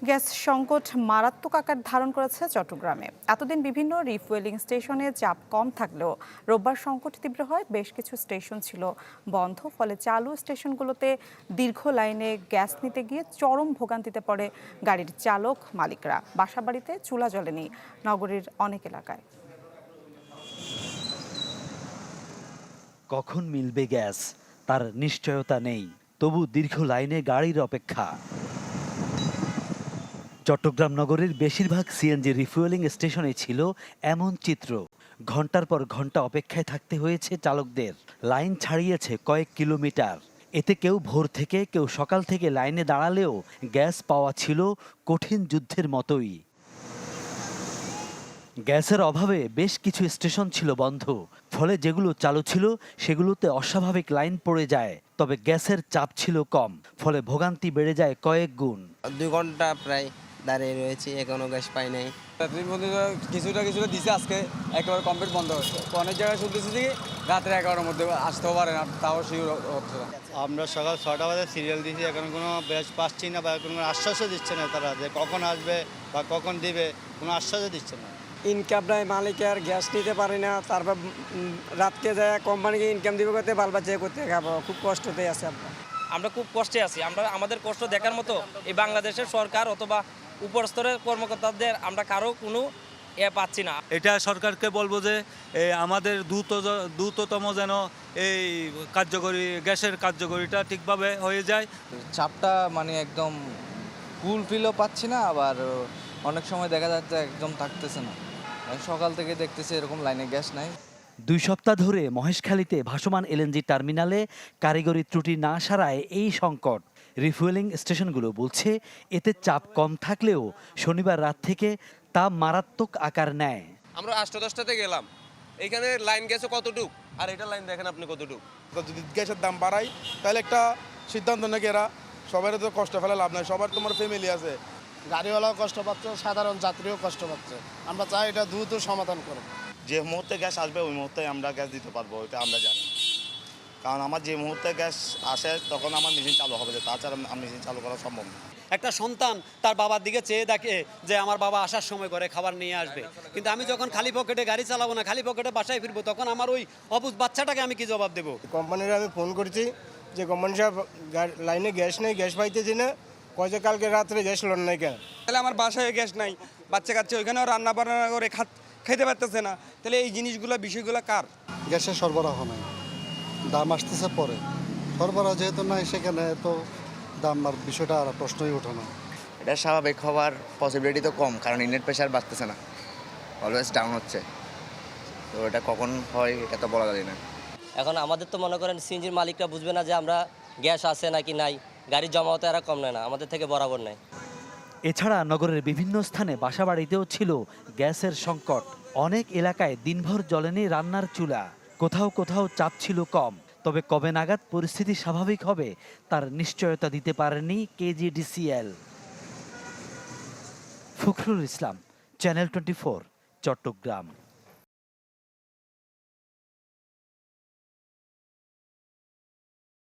Gas সংকট মারাত্মক আকার ধারণ করেছে চট্টগ্রামে। এতদিন বিভিন্ন রিফুয়েলিং স্টেশনে চাপ কম থাকলেও রোববার সংকট তীব্র হয়। বেশ কিছু স্টেশন ছিল বন্ধ, ফলে চালু স্টেশনগুলোতে দীর্ঘ লাইনে গ্যাস নিতে গিয়ে চরম ভোগান্তিতে পড়ে গাড়ির চালক মালিকরা। বাসাবাড়িতে চুলা জ্বলেনি নগরীর অনেক এলাকায়। কখন মিলবে গ্যাস তার নিশ্চয়তা নেই, তবু দীর্ঘ লাইনে গাড়ির অপেক্ষা। চট্টগ্রাম নগরের বেশিরভাগ সিএনজি রিফুয়েলিং স্টেশনে ছিল এমন চিত্র। ঘন্টার পর ঘন্টা অপেক্ষায় থাকতে হয়েছে চালকদের। লাইন ছাড়িয়েছে কয়েক কিলোমিটার। এতে কেউ ভোর থেকে, কেউ সকাল থেকে লাইনে দাঁড়ালেও গ্যাস পাওয়া ছিল কঠিন যুদ্ধের মতোই। গ্যাসের অভাবে বেশ কিছু স্টেশন ছিল বন্ধ, ফলে যেগুলো চালু ছিল সেগুলোতে অস্বাভাবিক লাইন পড়ে যায়। তবে গ্যাসের চাপ ছিল কম, ফলে ভোগান্তি বেড়ে যায় কয়েক গুণ। 2 ঘন্টা প্রায় দাঁড়িয়ে রয়েছি, এখনো গ্যাস পাই নাই। কিছুটা দিছে, আজকে একেবারে কমপ্লিট বন্ধ হচ্ছে। তো অনেক জায়গায় শুনতেছি যে রাত্রে 11টার মধ্যে আসতেও পারে না, তাও শিওর হচ্ছে না। আমরা সকাল 6টা বাজে সিরিয়াল দিয়েছি, এখন কোনো ব্যাচ পাচ্ছি না বা কোনো আশ্বাসও দিচ্ছে না তারা যে কখন আসবে বা কখন দিবে, কোনো আশ্বাসও দিচ্ছে না। ইনকাম নাই, মালিকের গ্যাস নিতে পারি না, তারপর রাতকে যায় কোম্পানিকে ইনকাম দিবে করতে বাল বাচ্চা করতে খাবো, খুব কষ্টতেই আছে। আমরা খুব কষ্টে আছি। আমাদের কষ্ট দেখার মতো এই বাংলাদেশের সরকার অথবা উপর স্তরের কর্মকর্তাদের আমরা কারো কোনো পাচ্ছি না। এটা সরকারকে বলবো যে আমাদের দ্রুততম যেন এই গ্যাসের কার্যকরিতা ঠিকভাবে হয়ে যায়। চাপটা মানে একদম ফুলফিলও পাচ্ছি না, আবার অনেক সময় দেখা যাচ্ছে একদম থাকতেছে না। সকাল থেকে দেখতেছি এরকম লাইনে গ্যাস নাই। 2 সপ্তাহ ধরে মহেশখালীতে ভাসমান এলএনজি টার্মিনালে কারিগরি ত্রুটি না সারায় এই সংকট। রিফুয়েলিং স্টেশনগুলো বলছে এতে চাপ কম থাকলেও শনিবার রাত থেকে তা মারাত্মক আকার নেয়। আমরা 8-10টাতে গেলাম, এখানে লাইন গেছে কতটুক, আর এটা লাইন দেখেন আপনি কতটুক। যদি গ্যাসের দাম বাড়ায় তাহলে একটা সিদ্ধান্ত নাকি এরা সবাই তো কষ্ট ফেলে লাভ নাই, সবার তোমার ফ্যামিলি আছে, গাড়িওয়ালাও কষ্ট পাচ্ছে, সাধারণ যাত্রীও কষ্ট পাচ্ছে। আমরা চাই এটা দ্রুত সমাধান করব। যে মুহূর্তে গ্যাস আসবে ওই মুহূর্তে আমরা গ্যাস দিতে পারবো, এটা আমরা জানি। কারণ আমার যে মুহূর্তে গ্যাস আসে তখন আমার মেশিন চালু হবে, তাছাড়া মেশিন চালু করা সম্ভব না। একটা সন্তান তার বাবার দিকে চেয়ে দেখে যে আমার বাবা আসার সময় করে খাবার নিয়ে আসবে, কিন্তু আমি যখন খালি পকেটে গাড়ি চালাবো না, খালি পকেটে বাসায় ফিরবো, তখন আমার ওই অবুঝ বাচ্চাটাকে আমি কি জবাব দেবো? কোম্পানির আমি ফোন করছি যে কোম্পানি সাহেব লাইনে গ্যাস নেই, গ্যাস পাইতেছি না, কয়েছে কালকে রাত্রে গ্যাস লোন নাই কেন? তাহলে আমার বাসায় গ্যাস নাই, বাচ্চা কাচ্চা ওইখানেও রান্না বান্না করে খেতে পারতেছে না, তাহলে এই জিনিসগুলো বিষয়গুলো কার? গ্যাসের সরবরাহ নাই, দাম আসতেছে পরে, সরবরাহ যেহেতু নাই সেখানে তো দাম আর বিষয়টা আর প্রশ্নই ওঠে না। এটা স্বাভাবিক হওয়ার পসিবিলিটি তো কম, কারণ ইনলেট প্রেশার বাড়তেছে না, অলওয়েজ ডাউন হচ্ছে। তো এটা কখন হয় এটা তো বলা যায় না। এখন আমাদের তো মনে করেন সিএনজির মালিকরা বুঝবে না যে আমরা গ্যাস আছে নাকি নাই, গাড়ি জমাও তো এরা কম নেয় না, আমাদের থেকে বরাবর নেয়। এছাড়া নগরের বিভিন্ন স্থানে বাসাবাড়িতেও ছিল গ্যাসের সংকট। অনেক এলাকায় দিনভর জ্বলেনি রান্নার চুলা। কোথাও কোথাও চাপ ছিল কম, তবে কবে নাগাদ পরিস্থিতি স্বাভাবিক হবে তার নিশ্চয়তা দিতে পারেনি কেজিডিসিএল। ফখরুল ইসলাম, চ্যানেল 24, চট্টগ্রাম।